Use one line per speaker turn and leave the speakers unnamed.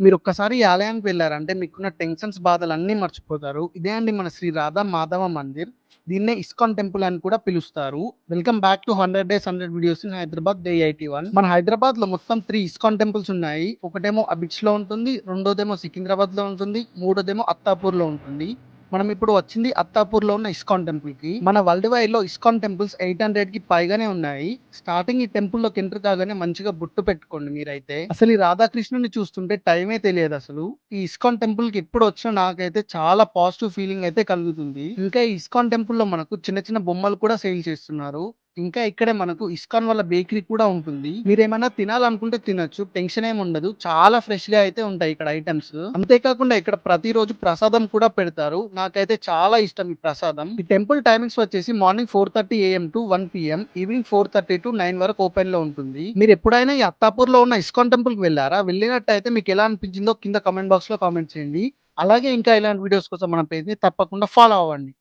మీరొక్కసారి ఈ ఆలయానికి వెళ్లారంటే మీకున్న టెన్షన్స్, బాధలన్నీ మర్చిపోతారు. ఇదే అండి మన శ్రీ రాధా మాధవ మందిర్. దీన్నే ఇస్కాన్ టెంపుల్ అని కూడా పిలుస్తారు. Welcome back to 100 days 100 videos in Hyderabad day 81. మన హైదరాబాద్‌లో మొత్తం 3 ఇస్కాన్ టెంపుల్స్ ఉన్నాయి. ఒకటేమో అబిడ్స్‌లో ఉంటుంది. రెండోదేమో సికింద్రాబాద్‌లో ఉంటుంది. మూడోదేమో అత్తాపూర్‌లో ఉంటుంది. మనం ఇప్పుడు వచ్చింది అత్తాపూర్‌లో ఉన్న ఇస్కాన్ టెంపుల్‌కి. మన వరల్డ్ వైడ్‌లో ఇస్కాన్ టెంపుల్స్ 800కి పైగానే ఉన్నాయి. స్టార్టింగ్ ఈ టెంపుల్‌లోకి ఎంటర్ కాగానే మంచిగా బొట్టు పెట్టుకోండి మీరైతే. అసలు ఈ రాధాకృష్ణుడిని చూస్తుంటే టైమే తెలియదసలు. ఈ ఇస్కాన్ టెంపుల్‌కి ఎప్పుడొచ్చినా నాకైతే చాలా పాజిటివ్ ఫీలింగ్ అయితే కలుగుతుంది. ఇంకా ఈ ఇస్కాన్ టెంపుల్‌లో మనకు చిన్న చిన్న బొమ్మలు కూడా సేల్ చేస్తున్నారు. ఇంకా ఇక్కడే మనకు ఇస్కాన్ వాళ్ళ బేకరీ కూడా ఉంటుంది. మీరేమన్నా తినాలనుకుంటే తినొచ్చు. టెన్షన్ ఏమి ఉండదు. చాలా ఫ్రెష్‌గా అయితే ఉంటాయి ఇక్కడ ఐటెమ్స్. అంతేకాకుండా ఇక్కడ ప్రతిరోజు ప్రసాదం కూడా పెడతారు. నాకైతే చాలా ఇష్టం ఈ ప్రసాదం. ఈ టెంపుల్ టైమింగ్స్ వచ్చేసి morning 4:30 AM to 1 PM, evening 4:30 to 9 వరకు ఓపెన్‌లో ఉంటుంది. మీరు ఎప్పుడైనా ఈ అత్తాపూర్‌లో ఉన్న ఇస్కాన్ టెంపుల్‌కి వెళ్లారా? వెళ్ళినట్టయితే మీకు ఎలా అనిపించిందో కింద కామెంట్ బాక్స్‌లో కామెంట్ చేయండి. అలాగే ఇంకా ఇలాంటి వీడియోస్ కోసం మన పేజ్‌ని తప్పకుండా ఫాలో అవ్వండి.